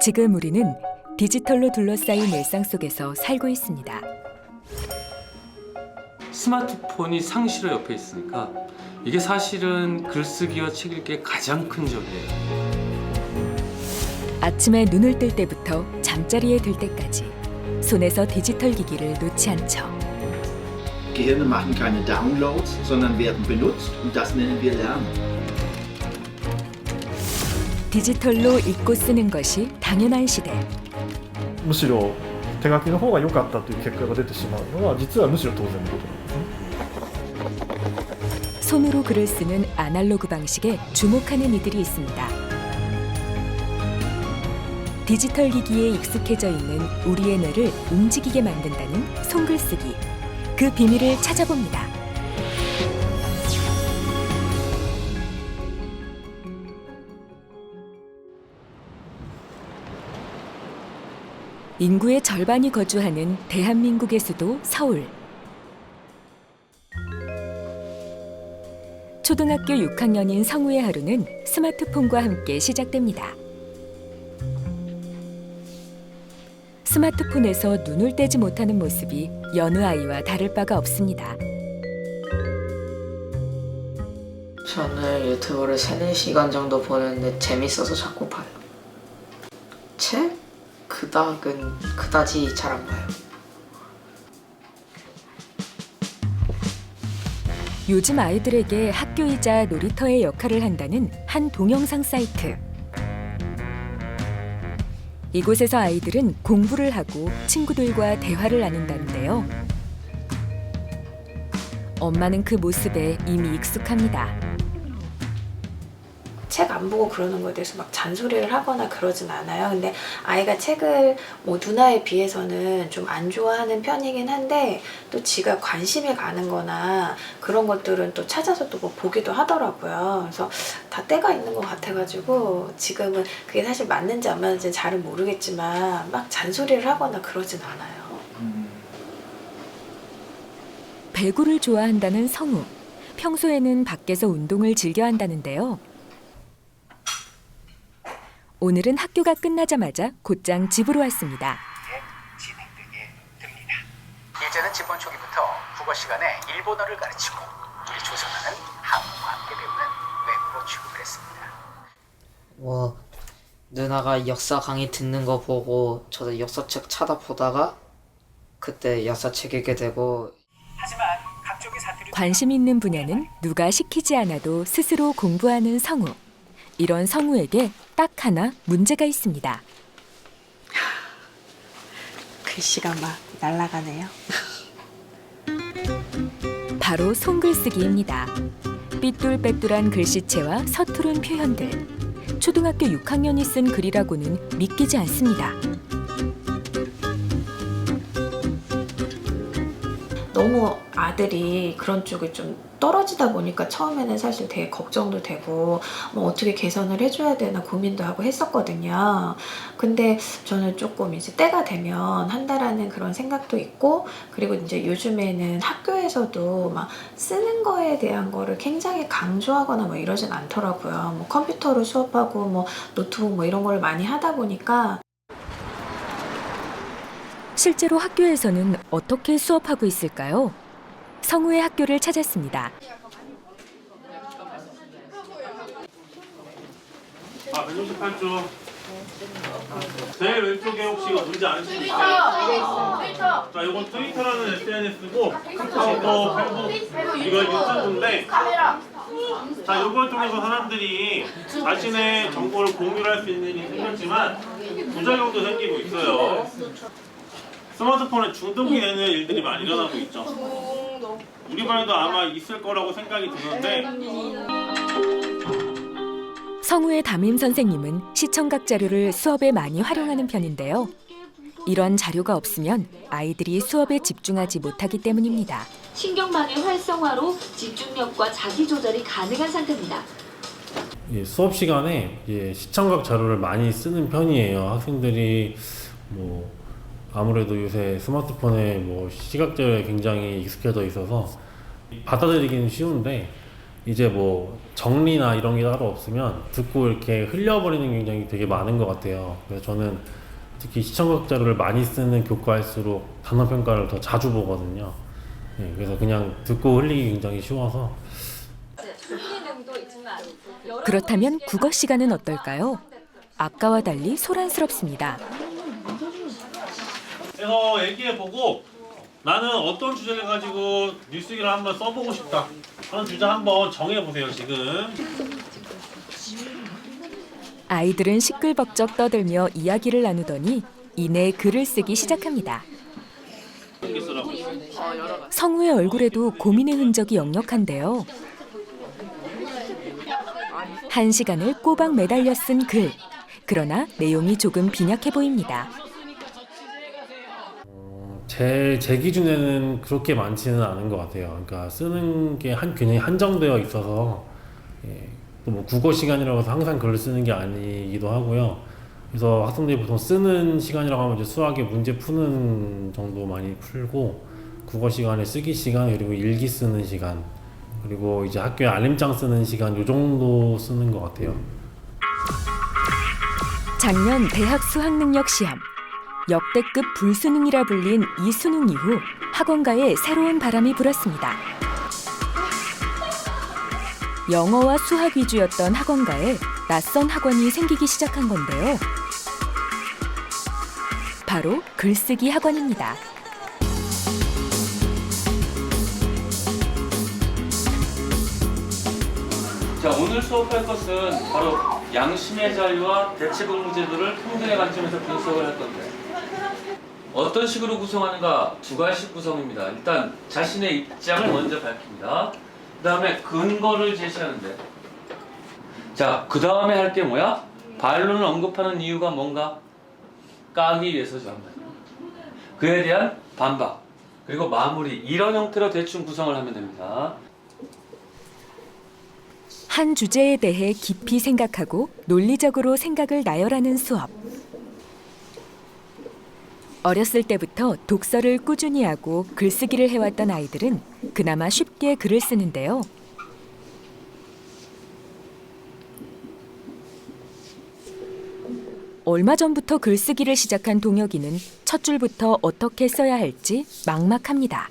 지금 우리는 디지털로 둘러싸인 일상 속에서 살고 있습니다. 스마트폰이 상시로 옆에 있으니까 이게 사실은 글쓰기와 책 읽기의 가장 큰 적이에요. 아침에 눈을 뜰 때부터 잠자리에 들 때까지 손에서 디지털 기기를 놓지 않죠. Gehirne machen keine Downloads, sondern werden benutzt und das nennen wir Lernen. 디지털로 읽고 쓰는 것이 당연한 시대. むしろ手書きの方が良かったという結果が出てしまうのは実はむしろ当然のことなんですね。 손으로 글을 쓰는 아날로그 방식에 주목하는 이들이 있습니다. 디지털 기기에 익숙해져 있는 우리의 뇌를 움직이게 만든다는 손글쓰기. 그 비밀을 찾아봅니다. 인구의 절반이 거주하는 대한민국의 수도 서울. 초등학교 6학년인 성우의 하루는 스마트폰과 함께 시작됩니다. 스마트폰에서 눈을 떼지 못하는 모습이 여느 아이와 다를 바가 없습니다. 저는 유튜브를 3-4시간 정도 보는데 재밌어서 자꾸 봐요. 책? 그다지 잘 안 봐요. 요즘 아이들에게 학교이자 놀이터의 역할을 한다는 한 동영상 사이트. 이곳에서 아이들은 공부를 하고 친구들과 대화를 나눈다는데요. 엄마는 그 모습에 이미 익숙합니다. 책 안 보고 그러는 거에 대해서 막 잔소리를 하거나 그러진 않아요. 근데 아이가 책을 뭐 누나에 비해서는 좀 안 좋아하는 편이긴 한데 또 지가 관심이 가는 거나 그런 것들은 또 찾아서 또 뭐 보기도 하더라고요. 그래서 다 때가 있는 것 같아가지고 지금은 그게 사실 맞는지 안 맞는지 잘은 모르겠지만 막 잔소리를 하거나 그러진 않아요. 배구를 좋아한다는 성우. 평소에는 밖에서 운동을 즐겨 한다는데요. 오늘은 학교가 끝나자마자 곧장 집으로 왔습니다. 진행되게 됩니다. 이제는 집원 초기부터 국어 시간에 일본어를 가르치고 우리 조선어는 한국과 함께 배우는 외국어 취급을 했습니다. 누나가 역사 강의 듣는 거 보고 저도 역사책 찾아보다가 그때 역사책 읽게 되고. 하지만 각종의 사투리 관심 있는 분야는 누가 시키지 않아도 스스로 공부하는 성우. 이런 성우에게 딱 하나 문제가 있습니다. 글씨가 막 날아가네요. 바로 손글쓰기입니다. 삐뚤빼뚤한 글씨체와 서투른 표현들. 초등학교 6학년이 쓴 글이라고는 믿기지 않습니다. 너무 아들이 그런 쪽에 좀 떨어지다 보니까 처음에는 사실 되게 걱정도 되고 뭐 어떻게 개선을 해줘야 되나 고민도 하고 했었거든요. 근데 저는 조금 이제 때가 되면 한다라는 그런 생각도 있고, 그리고 이제 요즘에는 학교에서도 막 쓰는 거에 대한 거를 굉장히 강조하거나 뭐 이러진 않더라고요. 뭐 컴퓨터로 수업하고 뭐 노트북 뭐 이런 걸 많이 하다 보니까. 실제로 학교에서는 어떻게 수업하고 있을까요? 성우의 학교를 찾았습니다. 168조. 제일 왼쪽에 혹시 이거 문제 안 쓰시면 있어요? 자, 이건 트위터라는 SNS고 카카오톡, 페이스북, 이거 유튜브인데, 자, 이걸 통해서 사람들이 자신의 정보를 공유를 할 수 있는 일이 생겼지만 부작용도 생기고 있어요. 스마트폰에 중독이 되는 일들이 많이 일어나고 있죠. 우리 반에도 아마 있을 거라고 생각이 드는데, 성우의 담임 선생님은 시청각 자료를 수업에 많이 활용하는 편인데요. 이런 자료가 없으면 아이들이 수업에 집중하지 못하기 때문입니다. 신경망의 활성화로 집중력과 자기 조절이 가능한 상태입니다. 수업 시간에 시청각 자료를 많이 쓰는 편이에요. 학생들이 아무래도 요새 스마트폰에 시각 자료에 굉장히 익숙해져 있어서 받아들이기는 쉬운데 이제 뭐 정리나 이런 게 따로 없으면 듣고 이렇게 흘려버리는 굉장히 되게 많은 것 같아요. 그래서 저는 특히 시청각 자료를 많이 쓰는 교과일수록 단어 평가를 더 자주 보거든요. 네, 그래서 그냥 듣고 흘리기 굉장히 쉬워서. 그렇다면 국어 시간은 어떨까요? 아까와 달리 소란스럽습니다. 그래서 얘기해보고 나는 어떤 주제를 가지고 뉴스기를 한번 써보고 싶다 하는 주제 한번 정해보세요. 지금 아이들은 시끌벅적 떠들며 이야기를 나누더니 이내 글을 쓰기 시작합니다. 성우의 얼굴에도 고민의 흔적이 역력한데요. 1시간을 꼬박 매달려 쓴 글. 그러나 내용이 조금 빈약해 보입니다. 제 기준에는 그렇게 많지는 않은 것 같아요. 그러니까 쓰는 게 굉장히 한정되어 있어서, 예, 또 뭐 국어 시간이라고 해서 항상 글을 쓰는 게 아니기도 하고요. 그래서 학생들이 보통 쓰는 시간이라고 하면 이제 수학의 문제 푸는 정도 많이 풀고, 국어 시간에 쓰기 시간, 그리고 일기 쓰는 시간, 그리고 이제 학교에 알림장 쓰는 시간, 요 정도 쓰는 것 같아요. 작년 대학 수학능력 시험. 역대급 불수능이라 불린 이 수능 이후 학원가에 새로운 바람이 불었습니다. 영어와 수학 위주였던 학원가에 낯선 학원이 생기기 시작한 건데요. 바로 글쓰기 학원입니다. 자, 오늘 수업할 것은 바로 양심의 자유와 대체복무 제도를 평등의 관점에서 분석을 할 건데, 어떤 식으로 구성하는가? 두 가지 구성입니다. 일단 자신의 입장을 먼저 밝힙니다. 그 다음에 근거를 제시하는데, 자, 그 다음에 할 게 뭐야? 반론을 언급하는 이유가 뭔가? 까기 위해서죠. 그에 대한 반박, 그리고 마무리, 이런 형태로 대충 구성을 하면 됩니다. 한 주제에 대해 깊이 생각하고 논리적으로 생각을 나열하는 수업. 어렸을 때부터 독서를 꾸준히 하고 글쓰기를 해왔던 아이들은 그나마 쉽게 글을 쓰는데요. 얼마 전부터 글쓰기를 시작한 동혁이는 첫 줄부터 어떻게 써야 할지 막막합니다.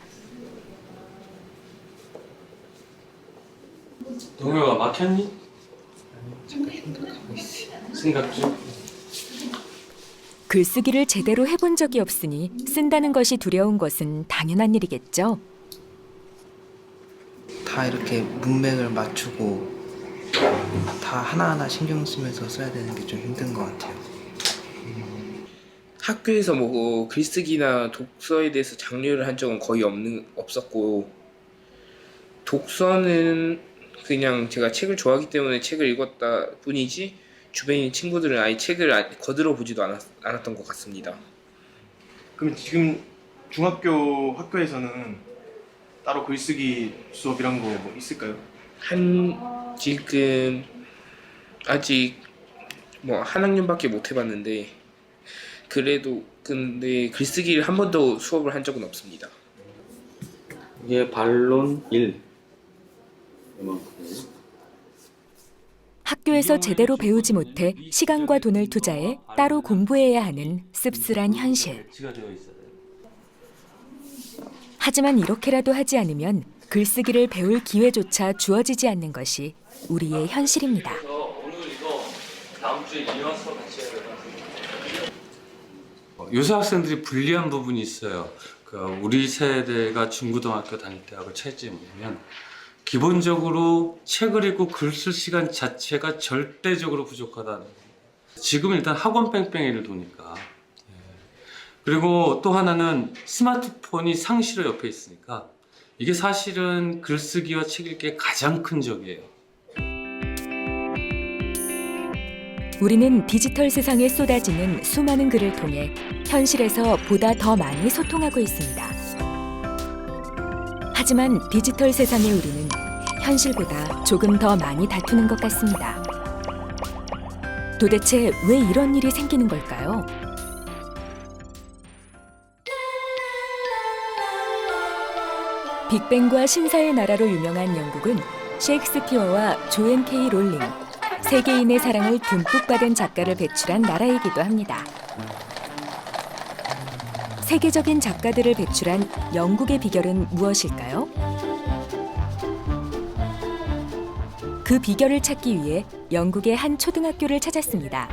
동혁아, 막혔니? 생각 중. 글쓰기를 제대로 해본 적이 없으니 쓴다는 것이 두려운 것은 당연한 일이겠죠. 다 이렇게 문맥을 맞추고 다 하나하나 신경 쓰면서 써야 되는 게 좀 힘든 것 같아요. 학교에서 뭐 글쓰기나 독서에 대해서 장려를 한 적은 거의 없었고, 독서는 그냥 제가 책을 좋아하기 때문에 책을 읽었다 뿐이지 주변인 친구들은 아예 책을 거들어 보지도 않았던 것 같습니다. 그럼 지금 중학교 학교에서는 따로 글쓰기 수업 이런 거 뭐 있을까요? 지금 아직 뭐 한 학년밖에 못 해봤는데, 그래도 근데 글쓰기를 한 번도 수업을 한 적은 없습니다. 이게 반론 1. 학교에서 제대로 배우지 못해 시간과 돈을 투자해 따로 공부해야 하는 씁쓸한 현실. 하지만 이렇게라도 하지 않으면 글쓰기를 배울 기회조차 주어지지 않는 것이 우리의 현실입니다. 오늘 이거 다음 주에 이어서 같이 해야 돼요. 요새 학생들이 불리한 부분이 있어요. 우리 세대가 중고등학교 다닐 때하고 차이점이 뭐냐면, 기본적으로 책을 읽고 글 쓸 시간 자체가 절대적으로 부족하다는 거예요. 지금은 일단 학원 뺑뺑이를 도니까. 그리고 또 하나는 스마트폰이 상시로 옆에 있으니까 이게 사실은 글쓰기와 책 읽기의 가장 큰 적이에요. 우리는 디지털 세상에 쏟아지는 수많은 글을 통해 현실에서 보다 더 많이 소통하고 있습니다. 하지만 디지털 세상의 우리는 현실보다 조금 더 많이 다투는 것 같습니다. 도대체 왜 이런 일이 생기는 걸까요? 빅뱅과 신사의 나라로 유명한 영국은 셰익스피어와 조앤 K 롤링, 세계인의 사랑을 듬뿍 받은 작가를 배출한 나라이기도 합니다. 세계적인 작가들을 배출한 영국의 비결은 무엇일까요? 그 비결을 찾기 위해 영국의 한 초등학교를 찾았습니다.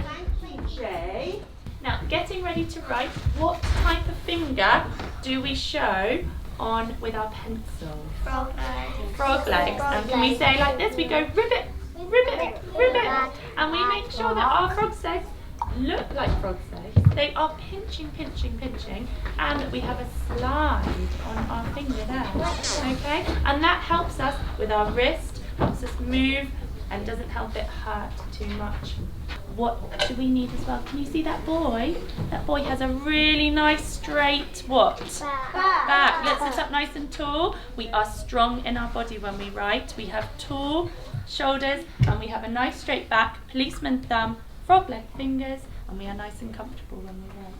Now, getting ready to write, what type of finger do we show on with our pencil? Frog legs. Frog legs. And can we say like this? We go ribbit, ribbit, ribbit. And we make sure that our frog's legs look like frog's legs. They are pinching, pinching, pinching. And we have a slide on our fingernails. Okay? And that helps us with our wrist, helps us move, and doesn't help it hurt too much. What do we need as well? Can you see that boy? That boy has a really nice straight what? Back. Let's sit up nice and tall. We are strong in our body when we write. We have tall shoulders and we have a nice straight back, policeman thumb, frog leg fingers, and we are nice and comfortable when we write.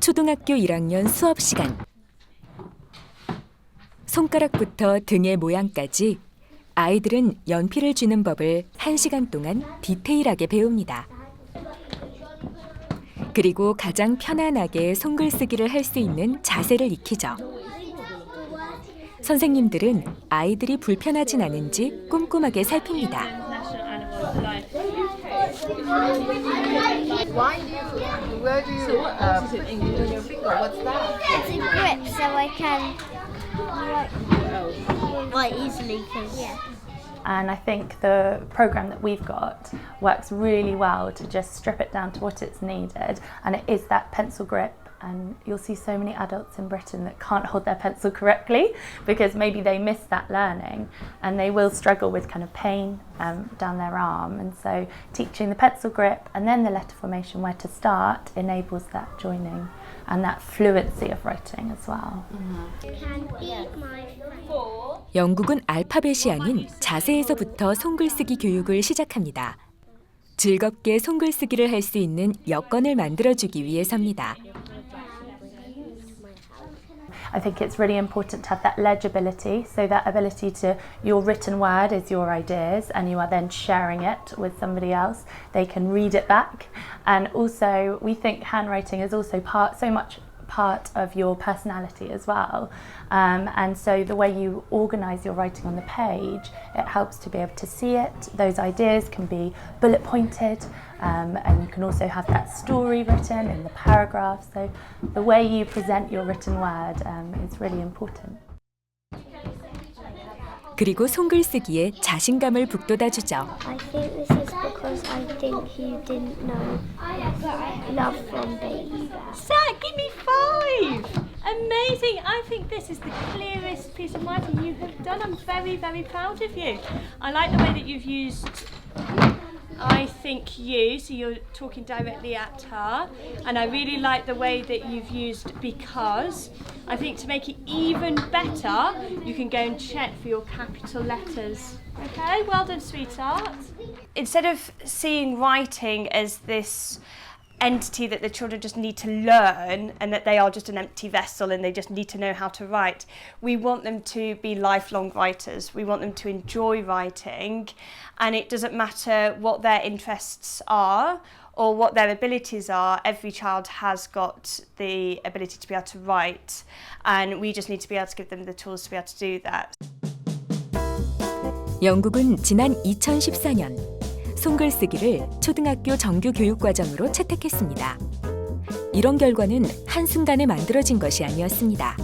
초등학교 1학년 수업 시간. 손가락부터 등의 모양까지 아이들은 연필을 쥐는 법을 1시간 동안 디테일하게 배웁니다. 그리고 가장 편안하게 손글쓰기를 할 수 있는 자세를 익히죠. 선생님들은 아이들이 불편하진 않은지 꼼꼼하게 살핍니다. Where do you put ink on your finger? What's that? It's a grip, so I can write easily. And I think the program that we've got works really well to just strip it down to what it's needed, and it is that pencil grip. And you'll see so many adults in Britain that can't hold their pencil correctly because maybe they missed that learning and they will struggle with kind of pain down their arm. And so teaching the pencil grip and then the letter formation where to start enables that joining and that fluency of writing as well. 영국은 알파벳이 아닌 자세에서부터 손글쓰기 교육을 시작합니다. 즐겁게 손글쓰기를 할 수 있는 여건을 만들어주기 위해서입니다. I think it's really important to have that legibility, so that ability to, your written word is your ideas and you are then sharing it with somebody else. They can read it back. And also we think handwriting is also so much part of your personality as well. And so the way you organise your writing on the page, it helps to be able to see it. Those ideas can be bullet pointed, and you can also have that story written in the paragraphs. So the way you present your written word is really important. 그리고 손글쓰기에 자신감을 북돋아주죠. I think this is because I think you didn't know love from baby. Zach, give me 5! Amazing! I think this is the clearest piece of writing you have done. I'm very, very proud of you. I like the way that you've used I think you, so you're talking directly at her, and I really like the way that you've used because. I think to make it even better, you can go and check for your capital letters. Okay, well done, sweetheart. Instead of seeing writing as this entity that the children just need to learn and that they are just an empty vessel and they just need to know how to write, we want them to be lifelong writers. We want them to enjoy writing, and it doesn't matter what their interests are or what their abilities are. Every child has got the ability to be able to write, and we just need to be able to give them the tools to be able to do that. 영국은 지난 2014년 손글쓰기를 초등학교 정규 교육과정으로 채택했습니다. 이런 결과는 한순간에 만들어진 것이 아니었습니다.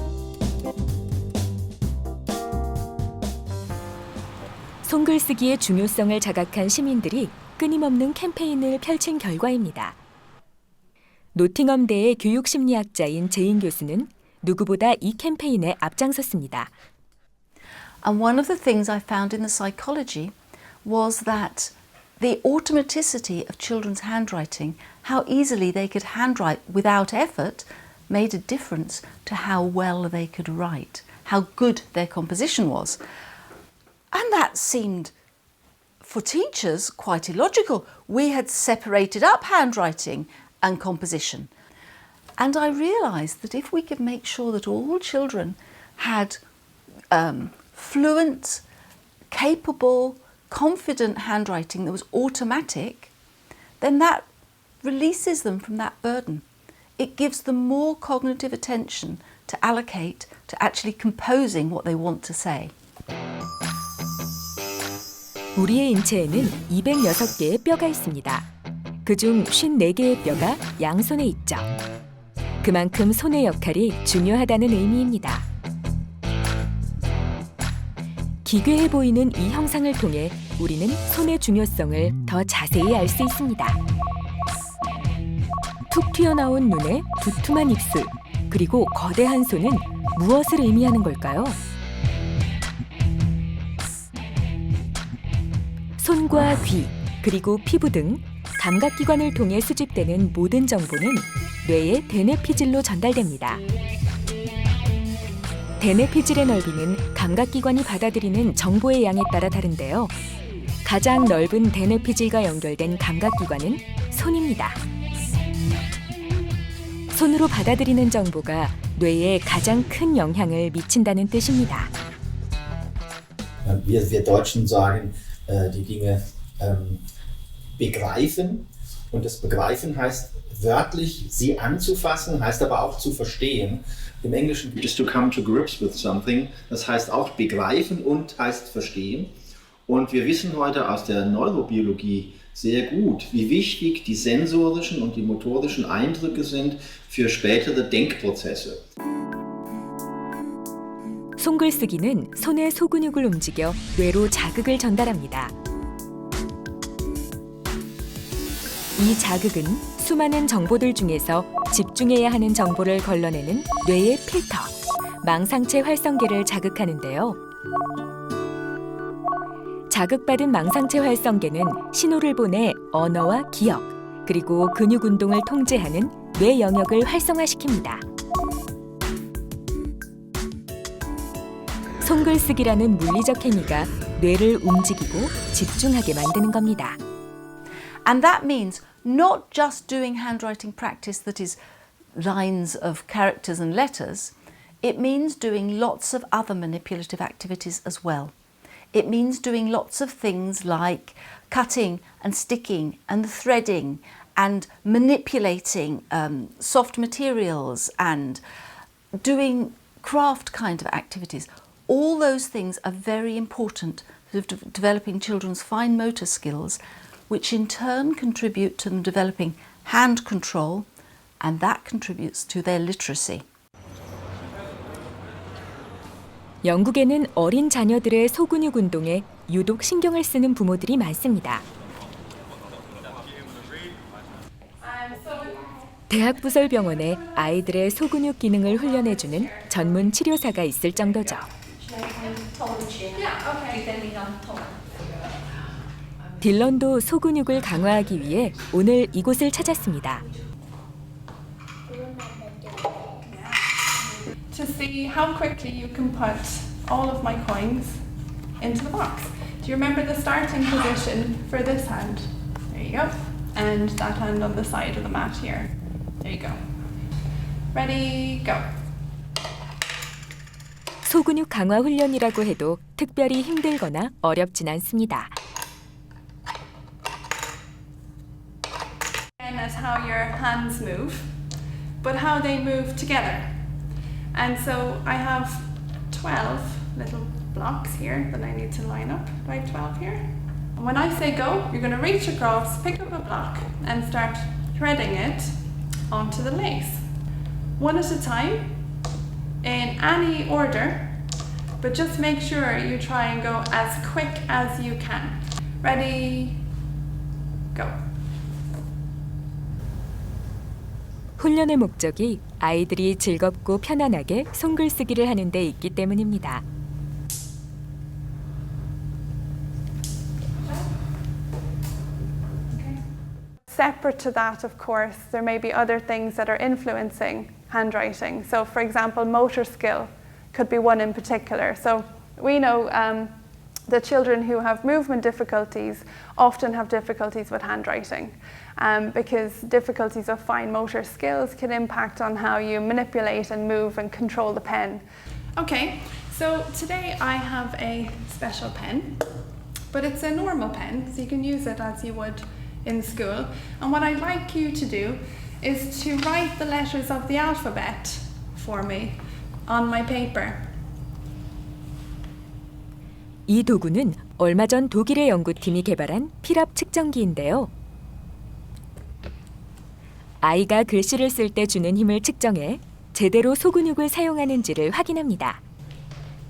손글쓰기의 중요성을 자각한 시민들이 끊임없는 캠페인을 펼친 결과입니다. 노팅엄대의 교육심리학자인 제인 교수는 누구보다 이 캠페인에 앞장섰습니다. And one of the things I found in the psychology was that the automaticity of children's handwriting, how easily they could handwrite without effort, made a difference to how well they could write, how good their composition was. And that seemed, for teachers, quite illogical. We had separated up handwriting and composition. And I realised that if we could make sure that all children had fluent, capable, confident handwriting that was automatic, then that releases them from that burden. It gives them more cognitive attention to allocate to actually composing what they want to say. 우리의 인체에는 206개의 뼈가 있습니다. 그중 54개의 뼈가 양손에 있죠. 그만큼 손의 역할이 중요하다는 의미입니다. 기괴해 보이는 이 형상을 통해 우리는 손의 중요성을 더 자세히 알 수 있습니다. 툭 튀어나온 눈에 두툼한 입술, 그리고 거대한 손은 무엇을 의미하는 걸까요? 손과 귀, 그리고 피부 등 감각기관을 통해 수집되는 모든 정보는 뇌의 대뇌피질로 전달됩니다. 대뇌피질의 넓이는 감각기관이 받아들이는 정보의 양에 따라 다른데요. 가장 넓은 대뇌피질과 연결된 감각기관은 손입니다. 손으로 받아들이는 정보가 뇌에 가장 큰 영향을 미친다는 뜻입니다. Wir Deutschen sagen, die Dinge begreifen. Und das Begreifen heißt wörtlich, sie anzufassen, heißt aber auch zu verstehen. Im Englischen just to come to grips with something, das heißt auch begreifen und heißt verstehen. Und wir wissen heute aus der Neurobiologie sehr gut, wie wichtig die sensorischen und die motorischen Eindrücke sind für spätere Denkprozesse. 손글쓰기는 손의 소근육을 움직여 뇌로 자극을 전달합니다. 이 자극은 수많은 정보들 중에서 집중해야 하는 정보를 걸러내는 뇌의 필터, 망상체 활성계를 자극하는데요. 자극받은 망상체 활성계는 신호를 보내 언어와 기억, 그리고 근육 운동을 통제하는 뇌 영역을 활성화시킵니다. 손글쓰기라는 물리적 행위가 뇌를 움직이고 집중하게 만드는 겁니다. And that means not just doing handwriting practice that is lines of characters and letters, it means doing lots of other manipulative activities as well. It means doing lots of things like cutting and sticking and threading and manipulating soft materials and doing craft kind of activities. All those things are very important for developing children's fine motor skills, which in turn contribute to them developing hand control, and that contributes to their literacy. 영국에는 어린 자녀들의 소근육 운동에 유독 신경을 쓰는 부모들이 많습니다. 대학부설병원에 아이들의 소근육 기능을 훈련해주는 전문 치료사가 있을 정도죠. 딜런도 소근육을 강화하기 위해 오늘 이곳을 찾았습니다. To see how quickly you can put all of my coins into the box. Do you remember the starting position for this hand? There you go. And that hand on the side of the mat here. There you go. Ready, go. 소근육 강화 훈련이라고 해도 특별히 힘들거나 어렵진 않습니다. And as how your hands move, but how they move together. And so I have 12 little blocks here that I need to line up. Do I have 12 here? And when I say go, you're going to reach across, pick up a block and start threading it onto the lace. One at a time, in any order, but just make sure you try and go as quick as you can. Ready, go. 훈련의 목적이 아이들이 즐겁고 편안하게 손글쓰기를 하는 데 있기 때문입니다. Separate to that, of course, there may be other things that are influencing handwriting. So, for example, motor skill could be one in particular. So we know that children who have movement difficulties often have difficulties with handwriting because difficulties of fine motor skills can impact on how you manipulate and move and control the pen. Okay, So today I have a special pen, but it's a normal pen, so you can use it as you would in school. And what I'd like you to do is to write the letters of the alphabet for me on my paper. 이 도구는 얼마 전 독일의 연구팀이 개발한 필압 측정기인데요. 아이가 글씨를 쓸 때 주는 힘을 측정해 제대로 소근육을 사용하는지를 확인합니다.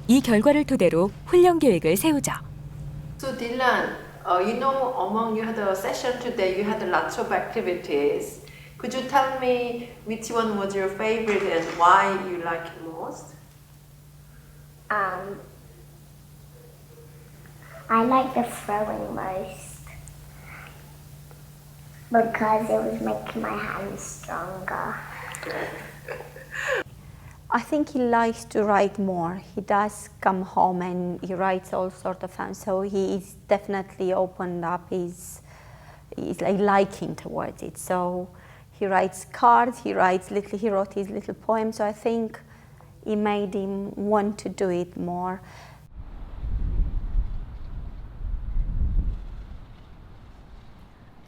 이 결과를 토대로 훈련 계획을 세우죠. So Dylan, you know, among you had a session today, you had lots of activities. Could you tell me which one was your favorite and why you like it most? I like the throwing most because it was making my hands stronger. I think he likes to write more. He does come home and he writes all sorts of things. So he is definitely opened up his like liking towards it. So he writes cards. He wrote his little poem. So I think it made him want to do it more.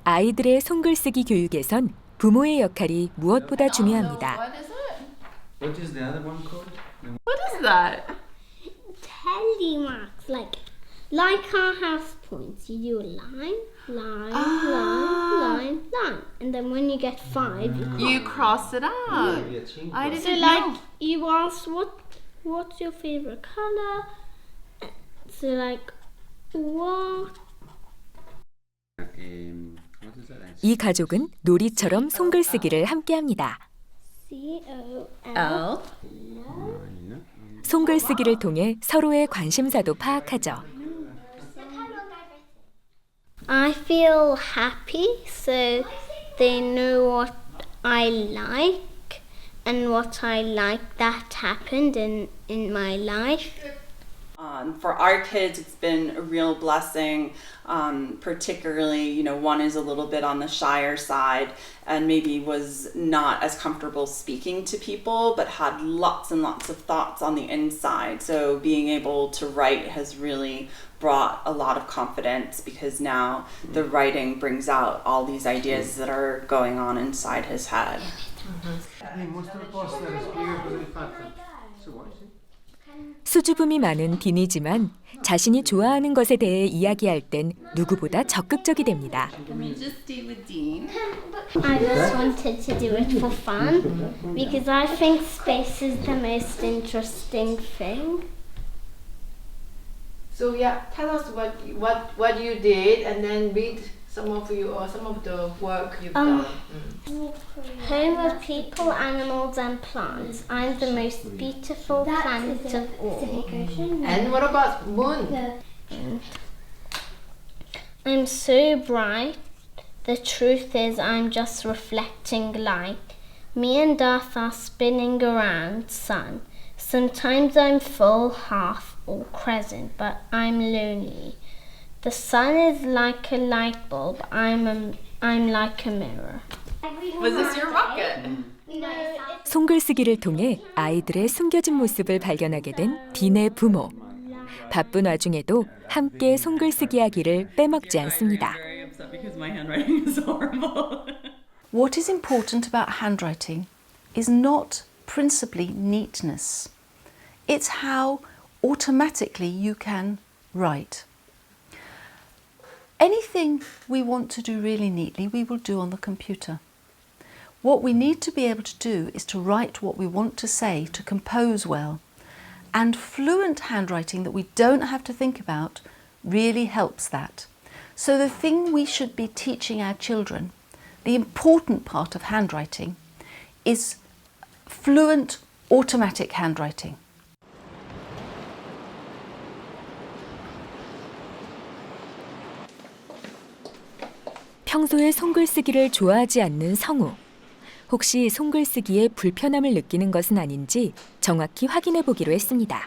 아이들의 손글쓰기 교육에선 부모의 역할이 무엇보다 중요합니다. What is the other one called? What is that? Telemarks, like our house points. You do a line, line, and then when you get 5, You cross it out. I didn't so know. You ask what's your favorite color. So what? 이 가족은 놀이처럼 손글쓰기를 함께합니다. C-O-L. 손글쓰기를 통해 서로의 관심사도 파악하죠. I feel happy, so they know what I like and what I like that happened in my life. For our kids, it's been a real blessing, particularly, one is a little bit on the shyer side and maybe was not as comfortable speaking to people, but had lots and lots of thoughts on the inside. So being able to write has really brought a lot of confidence because now the writing brings out all these ideas that are going on inside his head. 수줍음이 많은 디니지만 자신이 좋아하는 것에 대해 이야기할 땐 누구보다 적극적이 됩니다. I just wanted to do it for fun because I think space is the most interesting thing. So yeah, tell us what you did and then read some of the work you've done. Home of people, animals and plants. I'm the most beautiful planet of all. And what about moon? I'm so bright. The truth is I'm just reflecting light. Me and Earth are spinning around sun. Sometimes I'm full, half or crescent, but I'm lonely. The sun is like a light bulb. I'm like a mirror. Was this your rocket? 손글쓰기를 통해 아이들의 숨겨진 모습을 발견하게 된 딘의 부모. 바쁜 와중에도 함께 손글쓰기 하기를 빼먹지 않습니다. What is important about handwriting is not principally neatness. It's how automatically you can write. Anything we want to do really neatly, we will do on the computer. What we need to be able to do is to write what we want to say, to compose well. And fluent handwriting that we don't have to think about really helps that. So the thing we should be teaching our children, the important part of handwriting, is fluent automatic handwriting. 평소에 손글쓰기를 좋아하지 않는 성우. 혹시 손글쓰기에 불편함을 느끼는 것은 아닌지 정확히 확인해 보기로 했습니다.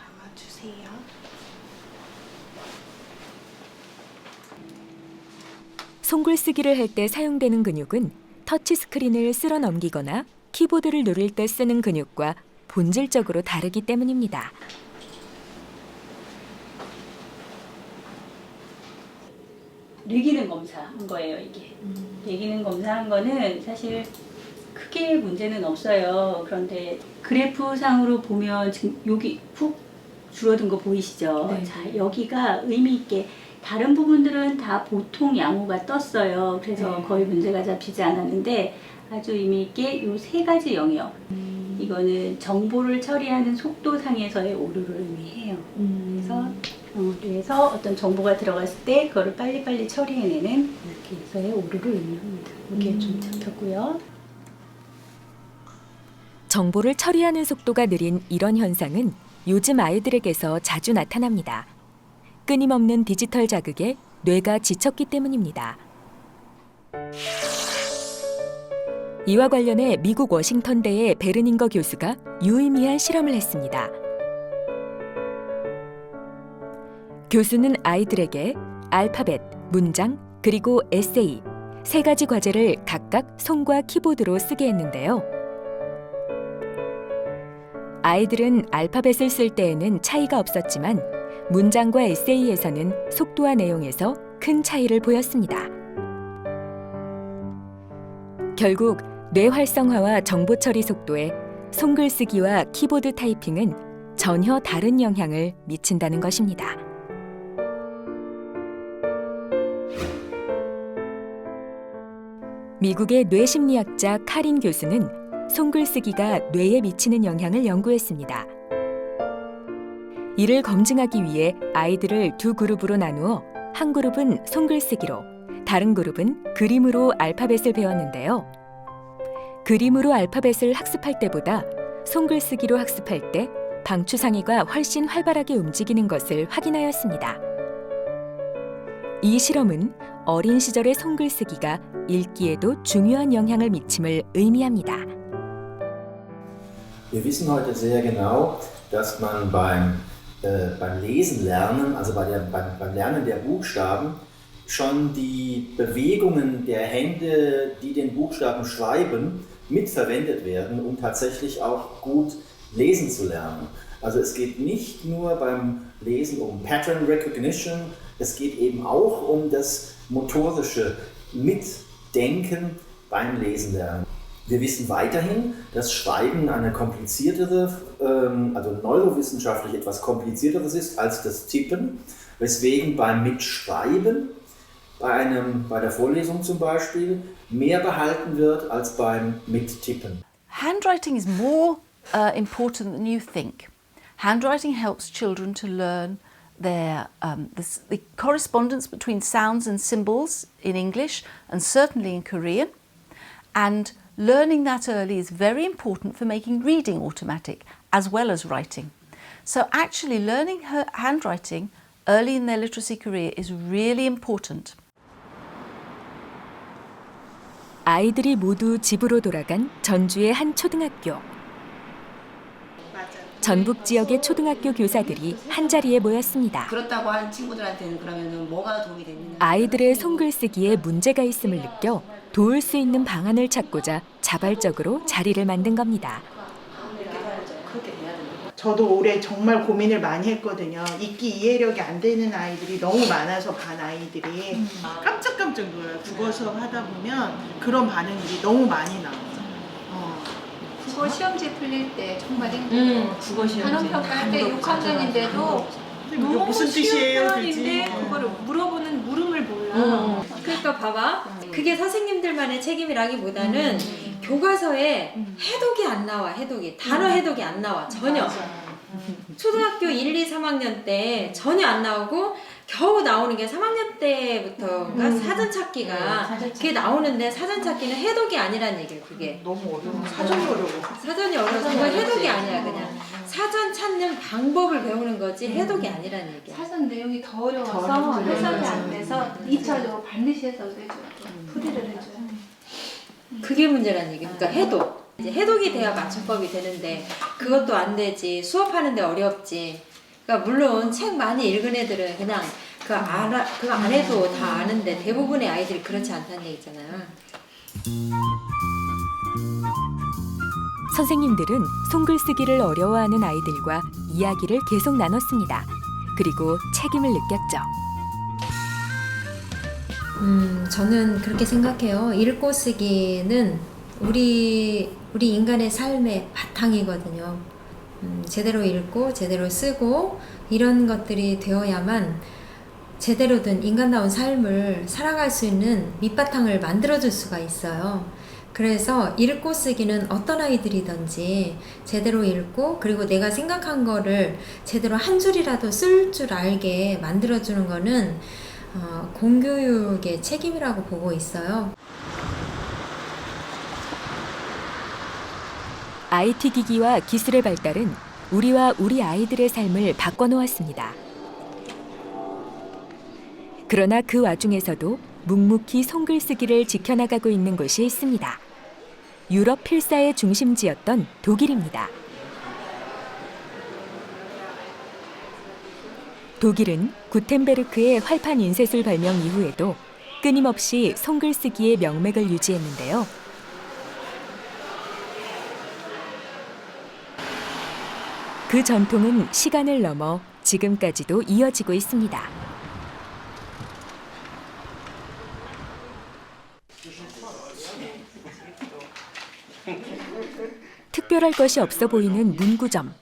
손글쓰기를 할 때 사용되는 근육은 터치스크린을 쓸어 넘기거나 키보드를 누를 때 쓰는 근육과 본질적으로 다르기 때문입니다. 뇌기능 검사한 거예요, 이게. 뇌기능 검사한 거는 사실 크게 문제는 없어요. 그런데 그래프상으로 보면 지금 여기 푹 줄어든 거 보이시죠? 네. 자, 여기가 의미 있게 다른 부분들은 다 보통 양호가 떴어요. 그래서 네. 거의 문제가 잡히지 않았는데 아주 의미 있게 요 세 가지 영역. 이거는 정보를 처리하는 속도상에서의 오류를 의미해요. 그래서 어떤 정보가 들어갔을 때 그거를 빨리빨리 처리해내는 이렇게 해서의 오류를 의미합니다. 이게 좀 잡혔고요. 정보를 처리하는 속도가 느린 이런 현상은 요즘 아이들에게서 자주 나타납니다. 끊임없는 디지털 자극에 뇌가 지쳤기 때문입니다. 이와 관련해 미국 워싱턴대의 베르닝거 교수가 유의미한 실험을 했습니다. 교수는 아이들에게 알파벳, 문장, 그리고 에세이 세 가지 과제를 각각 손과 키보드로 쓰게 했는데요. 아이들은 알파벳을 쓸 때에는 차이가 없었지만 문장과 에세이에서는 속도와 내용에서 큰 차이를 보였습니다. 결국 뇌 활성화와 정보 처리 속도에 손글쓰기와 키보드 타이핑은 전혀 다른 영향을 미친다는 것입니다. 미국의 뇌심리학자 카린 교수는 손글쓰기가 뇌에 미치는 영향을 연구했습니다. 이를 검증하기 위해 아이들을 두 그룹으로 나누어 한 그룹은 손글쓰기로, 다른 그룹은 그림으로 알파벳을 배웠는데요. 그림으로 알파벳을 학습할 때보다 손글쓰기로 학습할 때 방추상위가 훨씬 활발하게 움직이는 것을 확인하였습니다. 이 실험은 어린 시절의 손글쓰기가 읽기에도 중요한 영향을 미침을 의미합니다. Wir wissen heute sehr genau, dass man beim Lesen lernen, also beim Lernen der Buchstaben, schon die Bewegungen der Hände, die den Buchstaben schreiben, mitverwendet werden, um tatsächlich auch gut lesen zu lernen. Also es geht nicht nur beim Lesen um Pattern Recognition, es geht eben auch um das motorische Mitdenken beim Lesen lernen. Wir wissen weiterhin, dass Schreiben eine kompliziertere, also neurowissenschaftlich etwas komplizierteres ist als das Tippen, weswegen beim Mitschreiben, bei der Vorlesung zum Beispiel, mehr behalten wird als beim Mittippen. Handwriting is more important than you think. Handwriting helps children to learn the correspondence between sounds and symbols in English and certainly in Korean. And learning that early is very important for making reading automatic as well as writing. So actually learning handwriting early in their literacy career is really important. 아이들이 모두 집으로 돌아간 전주의 한 초등학교. 전북 지역의 초등학교 교사들이 한자리에 모였습니다. 그렇다고 한 친구들한테는 그러면은 뭐가 도움이 되느냐? 아이들의 손글쓰기에 문제가 있음을 느껴 도울 수 있는 방안을 찾고자 자발적으로 자리를 만든 겁니다. 저도 올해 정말 고민을 많이 했거든요. 읽기 이해력이 안 되는 아이들이 너무 많아서 반 아이들이 깜짝깜짝 놀라요. 국어 수업 하다 보면 그런 반응들이 너무 많이 나와요. 국어 시험지 풀릴 때 정말 힘들고 국어 시험지. 단원평가 할 때 6학년인데도 너무 무슨 뜻이에요, 표현인데 그지? 그거를 물어보는 물음을 몰라. 그러니까 봐봐. 그게 선생님들만의 책임이라기보다는 교과서에 해독이 안 나와. 해독이. 단어 해독이 안 나와. 전혀. 초등학교 1, 2, 3학년 때 전혀 안 나오고 겨우 나오는 게 3학년 때부터가 사전 찾기가 그게 나오는데 사전 찾기는 해독이 아니란 얘기예요. 그게 너무 어려워. 사전이 어려워. 사전이 어려워서 그건 해독이 아니야. 그냥 사전 찾는 방법을 배우는 거지 해독이 아니란 얘기야. 사전 내용이 더 어려워서 해석이 안 돼서 2차적으로 반드시 해석을 해줘요. 풀이를 해줘요. 그게 문제란 얘기. 그러니까 해독. 이제 해독이 돼야 맞춤법이 되는데 그것도 안 되지. 수업하는데 어렵지. 그러니까 물론 책 많이 읽은 애들은 그냥 그 안에도 다 아는데 대부분의 아이들이 그렇지 않다는 얘기잖아요. 선생님들은 손글쓰기를 어려워하는 아이들과 이야기를 계속 나눴습니다. 그리고 책임을 느꼈죠. 저는 그렇게 생각해요. 읽고 쓰기는 우리 인간의 삶의 바탕이거든요. 제대로 읽고 제대로 쓰고 이런 것들이 되어야만 제대로 된 인간다운 삶을 살아갈 수 있는 밑바탕을 만들어줄 수가 있어요. 그래서 읽고 쓰기는 어떤 아이들이든지 제대로 읽고 그리고 내가 생각한 거를 제대로 한 줄이라도 쓸 줄 알게 만들어주는 거는 공교육의 책임이라고 보고 있어요. IT 기기와 기술의 발달은 우리와 우리 아이들의 삶을 바꿔놓았습니다. 그러나 그 와중에서도 묵묵히 손글쓰기를 지켜나가고 있는 곳이 있습니다. 유럽 필사의 중심지였던 독일입니다. 독일은 구텐베르크의 활판 인쇄술 발명 이후에도 끊임없이 손글쓰기의 명맥을 유지했는데요. 그 전통은 시간을 넘어 지금까지도 이어지고 있습니다. 특별할 것이 없어 보이는 문구점.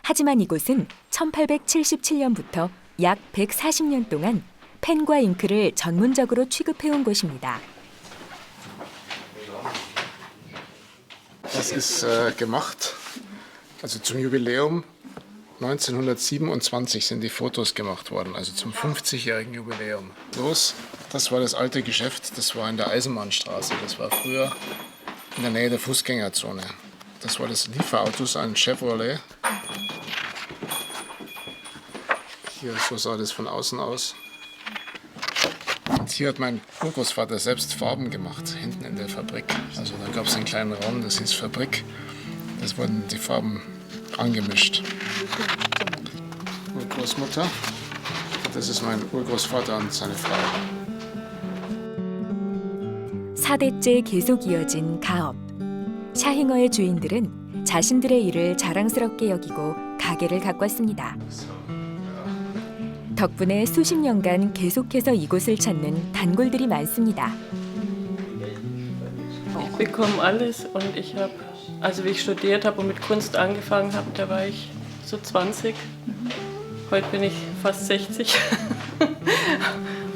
하지만 이곳은 1877년부터 약 140년 동안 펜과 잉크를 전문적으로 취급해온 곳입니다. Das ist gemacht. Also zum Jubiläum 1927 sind die Fotos gemacht worden, also zum 50-jährigen Jubiläum. Das war das alte Geschäft, das war in der Eisenbahnstraße, das war früher in der Nähe der Fußgängerzone. Das war das Lieferautos an Chevrolet. Hier, so sah das von außen aus. Und hier hat mein Urgroßvater selbst Farben gemacht, hinten in der Fabrik. Also da gab es einen kleinen Raum, das hieß Fabrik. Das wurden die Farben angemischt. Urgroßmutter, das ist mein Urgroßvater und seine Frau. 4대째 계속 이어진 가업. 샤힝어의 주인들은 자신들의 일을 자랑스럽게 여기고 가게를 가꿨습니다. 덕분에 수십 년간 계속해서 이곳을 찾는 단골들이 많습니다. Ich bekomme alles und ich habe, also wie ich studiert habe und mit Kunst angefangen habe, da war ich so 20. Heute bin ich fast 60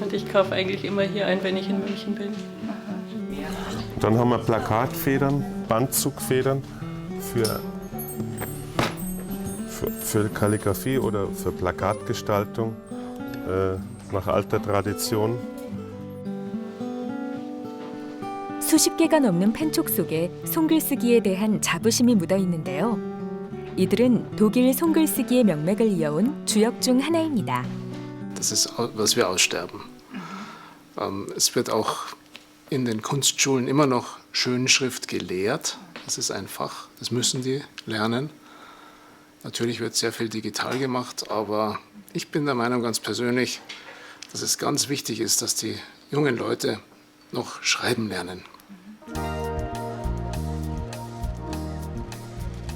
und ich kaufe eigentlich immer hier ein, wenn ich in München bin. Dann haben wir Plakatfedern, Bandzugfedern für Kalligrafie oder für Plakatgestaltung nach alter Tradition. 수십 개가 넘는 펜촉 속에 손글쓰기에 대한 자부심이 묻어 있는데요. 이들은 독일 손글쓰기의 명맥을 이어온 주역 중 하나입니다. Das ist, was wir aussterben. Es wird auch in den Kunstschulen immer noch Schönschrift gelehrt. Das ist ein Fach, das müssen die lernen. Natürlich wird sehr viel digital gemacht, aber ich bin der Meinung ganz persönlich, dass es ganz wichtig ist, dass die jungen Leute noch schreiben lernen.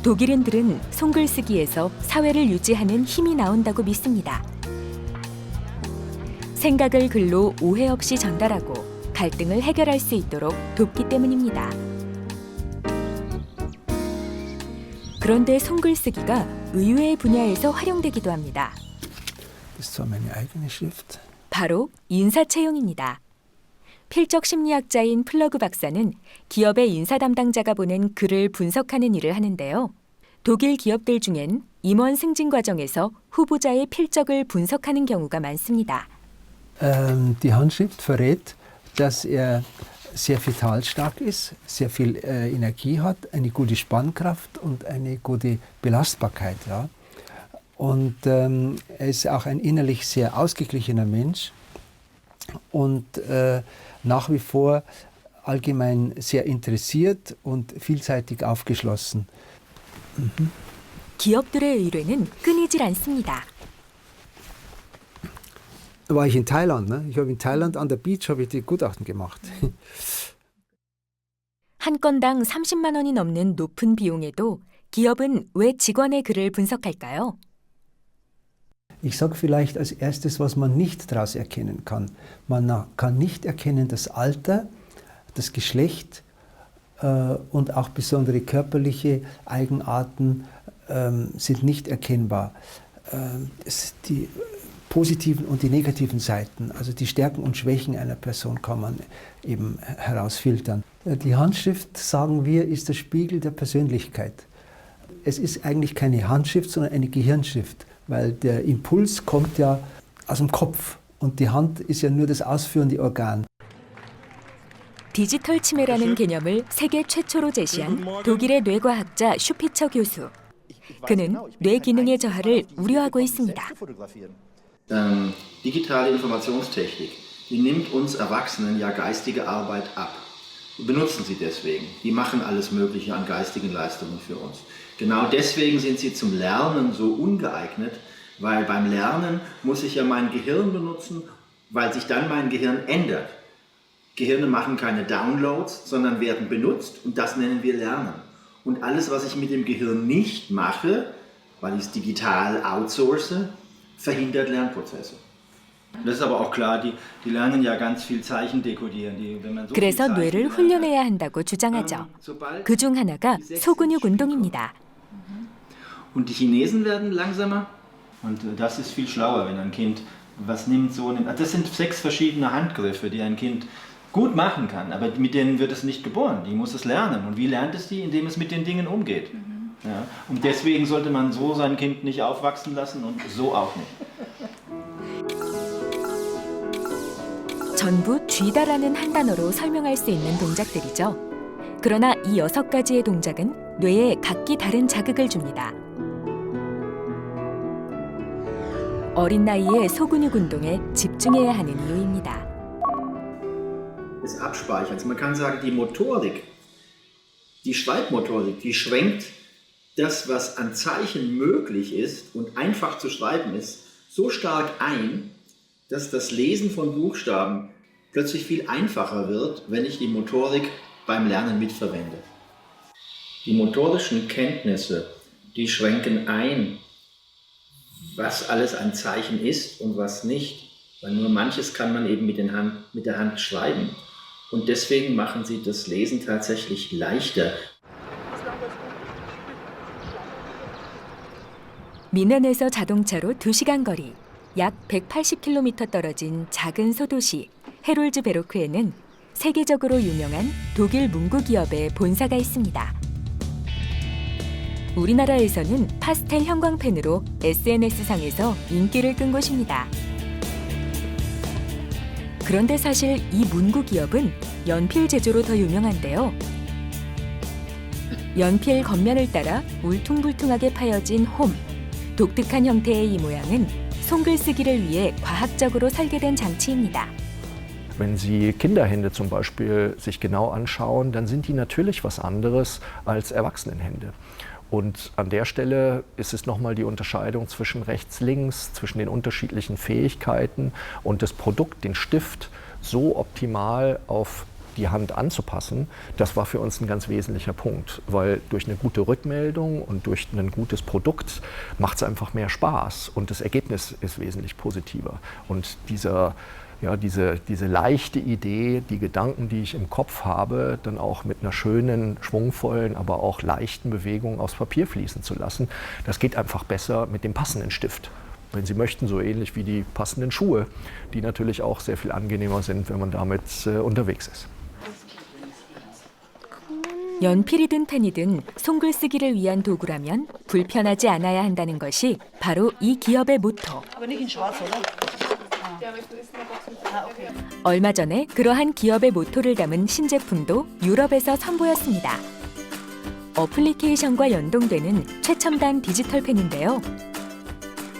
독일인들은 손글쓰기에서 사회를 유지하는 힘이 나온다고 믿습니다. 생각을 글로 오해 없이 전달하고 갈등을 해결할 수 있도록 돕기 때문입니다. 그런데 손글쓰기가 의외의 분야에서 활용되기도 합니다. 바로 인사채용입니다. 필적 심리학자인 플러그 박사는 기업의 인사 담당자가 보낸 글을 분석하는 일을 하는데요. 독일 기업들 중엔 임원 승진 과정에서 후보자의 필적을 분석하는 경우가 많습니다. Die Handschrift verrät, dass er sehr vitalstark ist, sehr viel Energie hat, eine gute Spannkraft und eine gute Belastbarkeit. Ja. Und er ist auch ein innerlich sehr ausgeglichener Mensch und nach wie vor allgemein sehr interessiert und vielseitig aufgeschlossen. 기업들의 의뢰는 끊이질 않습니다. War ich in Thailand, ne? Ich habe in Thailand an der Beach habe ich die Gutachten gemacht. 한 건당 30만 원이 넘는 높은 비용에도 기업은 왜 직원의 글을 분석할까요? Ich sage vielleicht als erstes, was man nicht daraus erkennen kann. Man kann nicht erkennen, das Alter, das Geschlecht und auch besondere körperliche Eigenarten sind nicht erkennbar. Die positiven und die negativen Seiten, also die Stärken und Schwächen einer Person kann man eben herausfiltern. Die Handschrift, sagen wir, ist der Spiegel der Persönlichkeit. Es ist eigentlich keine Handschrift, sondern eine Gehirnschrift, weil der Impuls kommt ja aus dem Kopf und die Hand ist ja nur das ausführende Organ. 디지털 치매라는 개념을 세계 최초로 제시한 독일의 뇌과학자 슈피처 교수. 그는 뇌 기능의 저하를 우려하고 있습니다. Digitale Informationstechnik, die nimmt uns Erwachsenen ja geistige Arbeit ab. Wir benutzen sie deswegen. Die machen alles Mögliche an geistigen Leistungen für uns. Genau deswegen sind sie zum Lernen so ungeeignet, weil beim Lernen muss ich ja mein Gehirn benutzen, weil sich dann mein Gehirn ändert. Gehirne machen keine Downloads, sondern werden benutzt und das nennen wir Lernen. Und alles, was ich mit dem Gehirn nicht mache, weil ich es digital outsource, verhindert Lernprozesse. Das ist aber auch klar, die lernen ja ganz viel Zeichen dekodieren. 그래서 뇌를 훈련해야 한다고 주장하죠. 그중 하나가 소근육 운동입니다. Und die Chinesen werden langsamer. Und das ist viel schlauer, wenn ein Kind was nimmt, so nimmt. Das sind 6 verschiedene Handgriffe, die ein Kind gut machen kann, aber mit denen wird es nicht geboren. Die muss es lernen. Und wie lernt es die? Indem es mit den Dingen umgeht. Ja, und deswegen sollte man so sein Kind nicht aufwachsen lassen und so auch nicht. 전부 쥐다라는 한 단어로 설명할 수 있는 동작들이죠. 그러나 이 6가지의 동작은 뇌에 각기 다른 자극을 줍니다. 어린 나이에 소근육 운동에 집중해야 하는 이유입니다. Des Abspeicherns. Man kann sagen, die Motorik, die Schreibmotorik, die schwenkt das, was an Zeichen möglich ist und einfach zu schreiben ist, so stark ein, dass das Lesen von Buchstaben plötzlich viel einfacher wird, wenn ich die Motorik beim Lernen mitverwende. Die motorischen Kenntnisse, die schwenken ein, was alles an Zeichen ist und was nicht, weil nur manches kann man eben mit der Hand schreiben. Und deswegen machen sie das Lesen tatsächlich leichter. 미넨에서 자동차로 2시간 거리, 약 180km 떨어진 작은 소도시 헤롤즈베로크에는 세계적으로 유명한 독일 문구 기업의 본사가 있습니다. 우리나라에서는 파스텔 형광펜으로 SNS상에서 인기를 끈 곳입니다. 그런데 사실 이 문구 기업은 연필 제조로 더 유명한데요. 연필 겉면을 따라 울퉁불퉁하게 파여진 홈, 독특한 형태의 이 모양은 손글쓰기를 위해 과학적으로 설계된 장치입니다. Wenn Sie Kinderhände zum Beispiel sich genau anschauen, dann sind die natürlich was anderes als Erwachsenenhände. Und an der Stelle ist es nochmal die Unterscheidung zwischen rechts-links, zwischen den unterschiedlichen Fähigkeiten und das Produkt, den Stift, so optimal auf die Hand anzupassen. Das war für uns ein ganz wesentlicher Punkt, weil durch eine gute Rückmeldung und durch ein gutes Produkt macht es einfach mehr Spaß und das Ergebnis ist wesentlich positiver. Und diese leichte Idee, die Gedanken, die ich im Kopf habe, dann auch mit einer schönen, schwungvollen, aber auch leichten Bewegung aufs Papier fließen zu lassen, das geht einfach besser mit dem passenden Stift. Wenn Sie möchten, so ähnlich wie die passenden Schuhe, die natürlich auch sehr viel angenehmer sind, wenn man damit unterwegs ist. 연필이든 펜이든 손글쓰기를 위한 도구라면 불편하지 않아야 한다는 것이 바로 이 기업의 모토. 얼마 전에 그러한 기업의 모토를 담은 신제품도 유럽에서 선보였습니다. 어플리케이션과 연동되는 최첨단 디지털 펜인데요.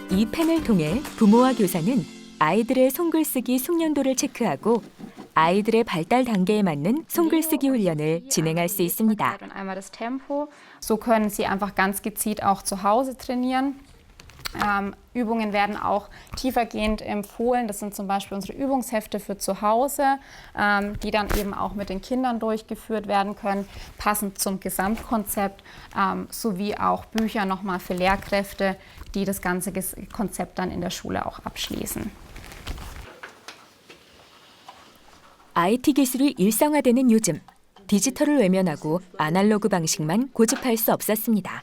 이 펜을 통해 부모와 교사는 아이들의 손글쓰기 숙련도를 체크하고 아이들의 발달 단계에 맞는 손글쓰기 훈련을 진행할 수 있습니다. Einmal das Tempo. So können Sie einfach ganz gezielt auch zu Hause trainieren. Übungen werden auch tiefergehend empfohlen. Das sind zum Beispiel unsere Übungshefte für zu Hause, die dann eben auch mit den Kindern durchgeführt werden können, passend zum Gesamtkonzept, sowie auch Bücher nochmal für Lehrkräfte, die das ganze Konzept dann in der Schule auch abschließen. IT 기술이 일상화되는 요즘, 디지털을 외면하고 아날로그 방식만 고집할 수 없었습니다.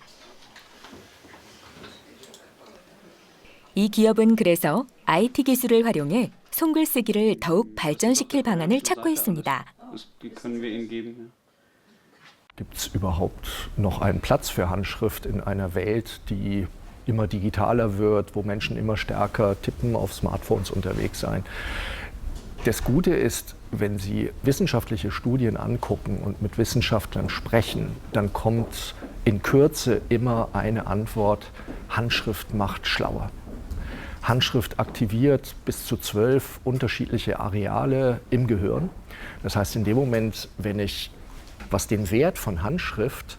이 기업은 그래서 IT 기술을 활용해 손글쓰기를 더욱 발전시킬 방안을 찾고 있습니다. Gibt es überhaupt noch einen Platz für Handschrift in einer Welt, die immer digitaler wird, wo Menschen immer stärker tippen, auf Smartphones unterwegs sein? Das Gute ist, wenn Sie wissenschaftliche Studien angucken und mit Wissenschaftlern sprechen, dann kommt in Kürze immer eine Antwort: Handschrift macht schlauer. Handschrift aktiviert bis zu 12 unterschiedliche Areale im Gehirn. Das heißt, in dem Moment, wenn ich, was den Wert von Handschrift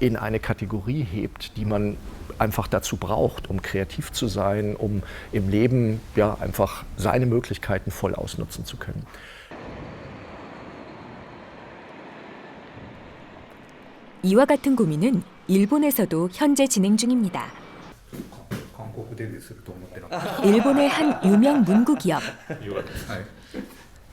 in eine Kategorie hebt, die man einfach dazu braucht, um kreativ zu sein, um im Leben ja einfach seine Möglichkeiten voll ausnutzen zu können. 이와 같은 고민은 일본에서도 현재 진행 중입니다. 일본의 한 유명 문구 기업.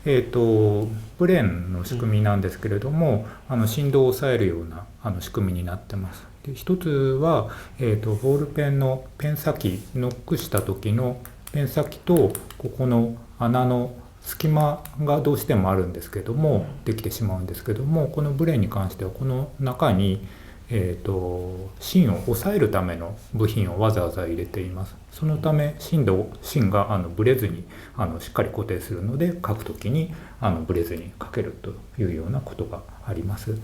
ブレーンの仕組みなんですけれども、振動を抑えるような仕組みになってます。で一つは、ボールペンのペン先ノックした時のペン先とここの穴の隙間がどうしてもあるんですけども、できてしまうんですけども、このブレーンに関してはこの中に芯を抑えるための部品をわざわざ入れています。そのため芯がブレずにしっかり固定するので、書くときにブレずに書けるというようなことがあります。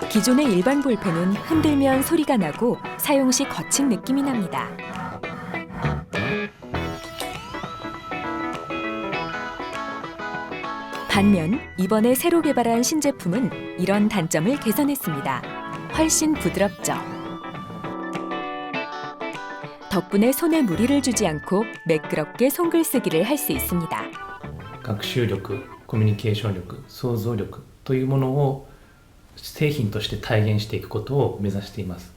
기존의 일반 볼펜은 흔들면 소리가 나고 사용 시 거친 느낌이 납니다. 반면 이번에 새로 개발한 신제품은 이런 단점을 개선했습니다. 훨씬 부드럽죠. 덕분에 손에 무리를 주지 않고 매끄럽게 손글쓰기를 할 수 있습니다. 学習力、コミュニケーション力、想像力というものを製品として体現していくことを目指しています。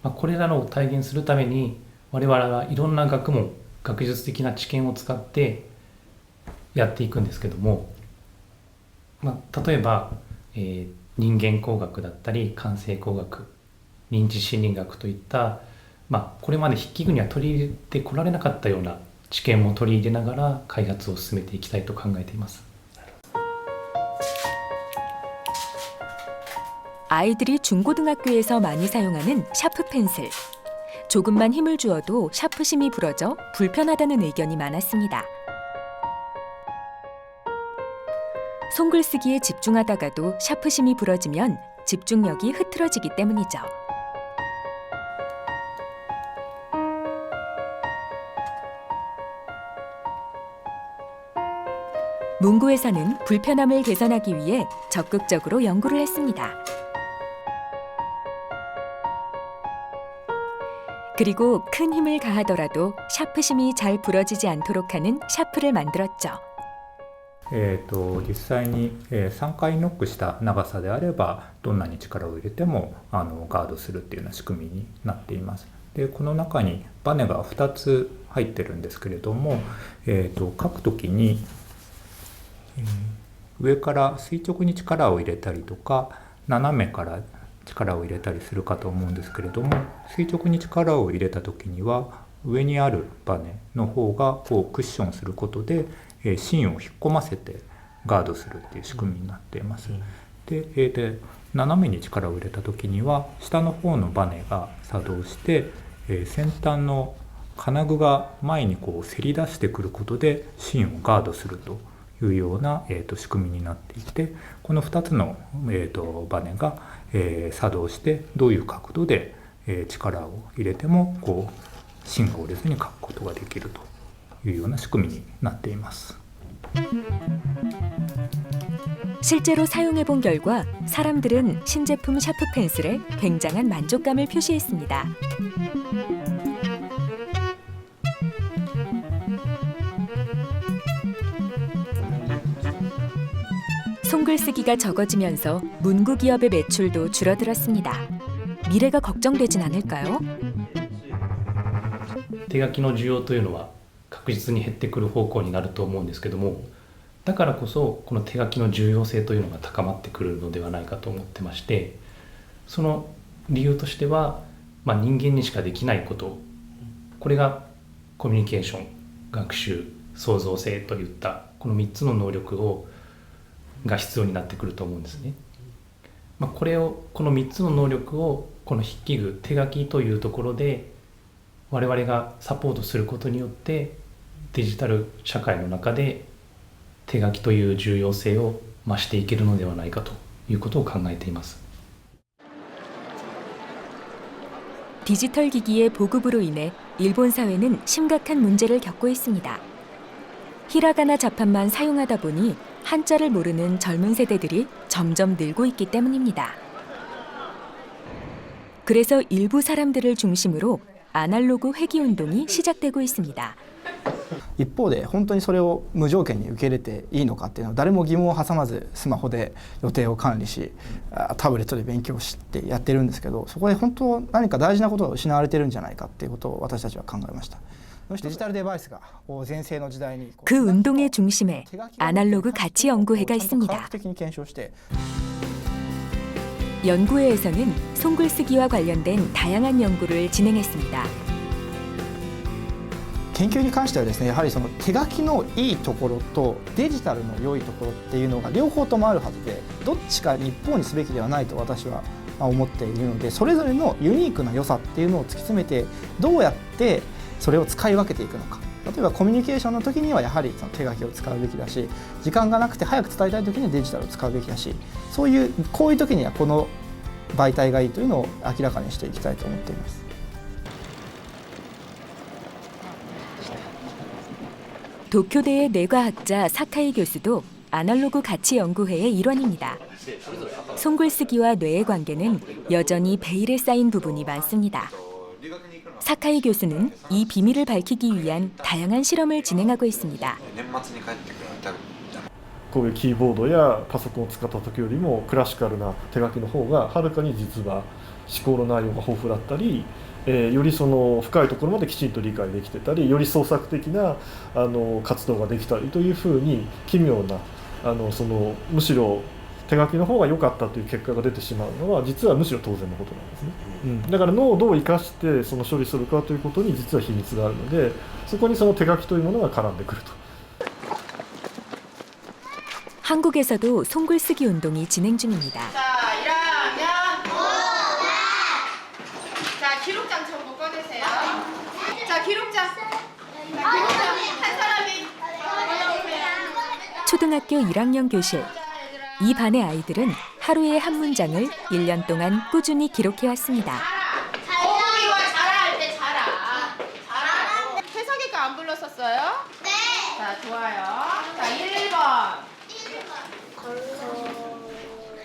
これらのを体現するために我々はいろんな学問、学術的な知見を使ってやっていくんですけども、例えば、人間工学だったり感性工学、認知心理学といった、これまで筆記具には取り入れてこられなかったような知見も取り入れながら開発を進めていきたいと考えています。 아이들이 중고등학교에서 많이 사용하는 샤프 펜슬. 조금만 힘을 주어도 샤프심이 부러져 불편하다는 의견이 많았습니다. 손글쓰기에 집중하다가도 샤프심이 부러지면 집중력이 흐트러지기 때문이죠. 문구회사는 불편함을 개선하기 위해 적극적으로 연구를 했습니다. 그리고 큰 힘을 가하더라도 샤프심이 잘 부러지지 않도록 하는 샤프를 만들었죠. 実際に3回ノックした長さであればどんなに力を入れてもガードするっていうような仕組みになっています。でこの中にバネが2つ入ってるんですけれども、書くときに、上から垂直に力を入れたりとか斜めから力を入れたりするかと思うんですけれども、垂直に力を入れたときには上にあるバネの方がこうクッションすることで芯を引っ込ませてガードするっていう仕組みになっています。で、斜めに力を入れた時には下の方のバネが作動して、先端の金具が前にこうせり出してくることで芯をガードするというような、仕組みになっていて、この2つの、バネが、作動してどういう角度で、力を入れてもこう芯が折れずに書くことができるというような仕組みになっています。 실제로 사용해본 결과 사람들은 신제품 샤프 펜슬에 굉장한 만족감을 표시했습니다. 손글쓰기가 적어지면서 문구 기업의 매출도 줄어들었습니다. 미래가 걱정되진 않을까요? 手書きの需要というのは確実に減ってくる方向になると思うんですけども、だからこそこの手書きの重要性というのが高まってくるのではないかと思ってまして、その理由としては、人間にしかできないこと、これがコミュニケーション、学習、創造性といったこの3つの能力が必要になってくると思うんですね。この3つの能力をこの筆記具、手書きというところで我々がサポートすることによってデジタル社会の中で手書きという重要性を増していけるのではないかということを考えています。 디지털 기기의 보급으로 인해 일본 사회는 심각한 문제를 겪고 있습니다. 히라가나 자판만 사용하다 보니 한자를 모르는 젊은 세대들이 점점 늘고 있기 때문입니다. 그래서 일부 사람들을 중심으로 아날로그 회귀 운동이 시작되고 있습니다. 一方で本当にそれを無条件に受け入れていいのかっていうのは誰も疑問を挟まずスマホで予定を管理しタブレットで勉強してやってるんですけど、そこで本当何か大事なことが失われてるんじゃないかっていうことを私たちは考えました。デジタルデバイスが全盛の時代に 그 운동의 중심에 아날로그 가치 연구회가 있습니다. 科学的に検証して 연구회에서는 손글쓰기와 관련된 다양한 연구를 진행했습니다. 研究に関してはですね、やはりその手書きのいいところとデジタルの良いところっていうのが両方ともあるはずで、どっちか一方にすべきではないと私は思っているので、それぞれのユニークな良さっていうのを突き詰めてどうやってそれを使い分けていくのか。例えばコミュニケーションの時にはやはりその手書きを使うべきだし、時間がなくて早く伝えたい時にはデジタルを使うべきだし、そういうこういう時にはこの媒体がいいというのを明らかにしていきたいと思っています。 도쿄대의 뇌과학자 사카이 교수도 아날로그 가치 연구회의 일원입니다. 손글쓰기와 뇌의 관계는 여전히 베일에 쌓인 부분이 많습니다. 사카이 교수는 이 비밀을 밝히기 위한 다양한 실험을 진행하고 있습니다. こういうキーボードやパソコンを使った時よりもクラシカルな手書きの方がはるかに実は思考の内容が豊富だったり、よりその深いところまできちんと理解できてたり、より創作的な活動ができたりというふうに奇妙なそのむしろ手書きの方が良かったという結果が出てしまうのは実はむしろ当然のことなんですね。だから脳をどう生かしてその処理するかということに実は秘密があるので、そこにその手書きというものが絡んでくると。 한국에서도 손글쓰기 운동이 진행 중입니다. 자, 1학년. 자, 기록장 전부 꺼내세요. 자, 기록장. 한 사람이. 초등학교 1학년 교실. 이 반의 아이들은 하루에 한 문장을 1년 동안 꾸준히 기록해왔습니다. 호흡이와 자라할 때 자라. 태석이가 안 불렀었어요? 네. 자, 좋아요. 자, 1번.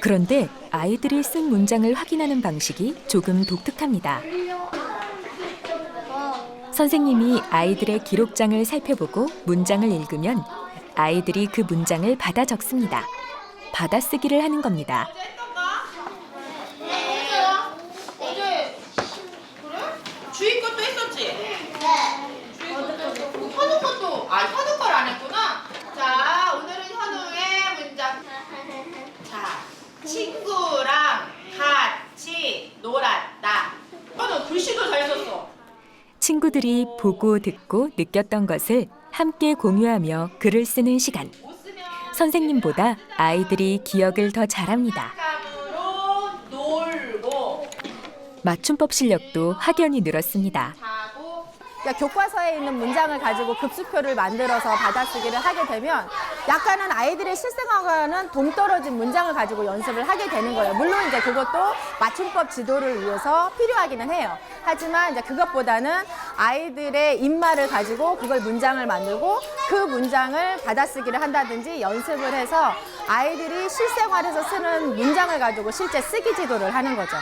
그런데 아이들이 쓴 문장을 확인하는 방식이 조금 독특합니다. 선생님이 아이들의 기록장을 살펴보고 문장을 읽으면 아이들이 그 문장을 받아 적습니다. 받아쓰기를 하는 겁니다. 어제 그래? 주희 것도 했었지? 네. 주희 것도 했었고 현우 것도 현우 걸 안 했구나. 자, 오늘은 현우의 문장. 자, 친구랑 같이 놀았다. 현우 글씨도 잘 썼어. 친구들이 보고 듣고 느꼈던 것을 함께 공유하며 글을 쓰는 시간. 선생님보다 아이들이 기억을 더 잘합니다. 맞춤법 실력도 확연히 늘었습니다. 그러니까 교과서에 있는 문장을 가지고 급수표를 만들어서 받아쓰기를 하게 되면 약간은 아이들의 실생활과는 동떨어진 문장을 가지고 연습을 하게 되는 거예요. 물론 이제 그것도 맞춤법 지도를 위해서 필요하기는 해요. 하지만 이제 그것보다는 아이들의 입말을 가지고 그걸 문장을 만들고 그 문장을 받아쓰기를 한다든지 연습을 해서 아이들이 실생활에서 쓰는 문장을 가지고 실제 쓰기 지도를 하는 거죠.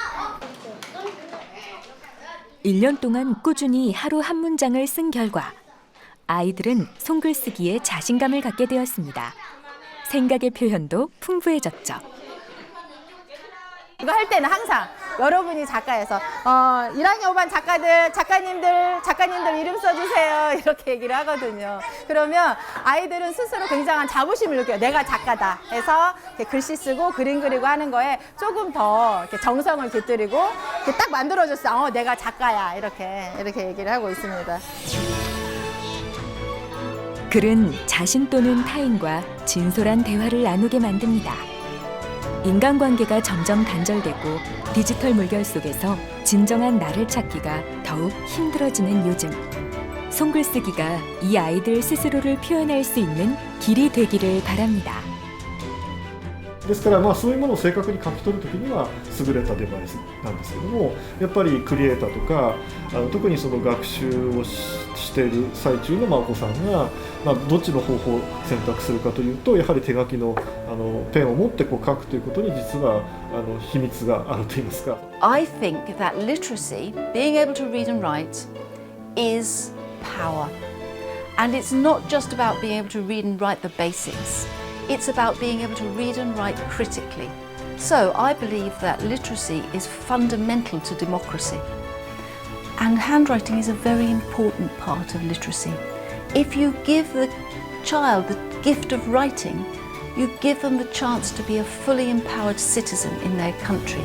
1년 동안 꾸준히 하루 한 문장을 쓴 결과 아이들은 손글쓰기에 자신감을 갖게 되었습니다. 생각의 표현도 풍부해졌죠. 이거 할 때는 항상 여러분이 작가여서 1학년 5반 작가님들 이름 써주세요 이렇게 얘기를 하거든요. 그러면 아이들은 스스로 굉장한 자부심을 느껴요. 내가 작가다 해서 이렇게 글씨 쓰고 그림 그리고 하는 거에 조금 더 이렇게 정성을 깃들이고 이렇게 딱 만들어줬어. 내가 작가야 이렇게 얘기를 하고 있습니다. 글은 자신 또는 타인과 진솔한 대화를 나누게 만듭니다. 인간관계가 점점 단절되고 디지털 물결 속에서 진정한 나를 찾기가 더욱 힘들어지는 요즘. 손글쓰기가 이 아이들 스스로를 표현할 수 있는 길이 되기를 바랍니다. ですからそういうものを正確に書き取るときには優れたデバイスなんですけども、やっぱりクリエイターとか特にその学習をしている最中のお子さんが、どっちの方法を選択するかというと、やはり手書きのペンを持って書くということに実は秘密があるといいますか。I think that literacy, being able to read and write, is power. And it's not just about being able to read and write the basics. It's about being able to read and write critically. So I believe that literacy is fundamental to democracy. And handwriting is a very important part of literacy. If you give the child the gift of writing, you give them the chance to be a fully empowered citizen in their country.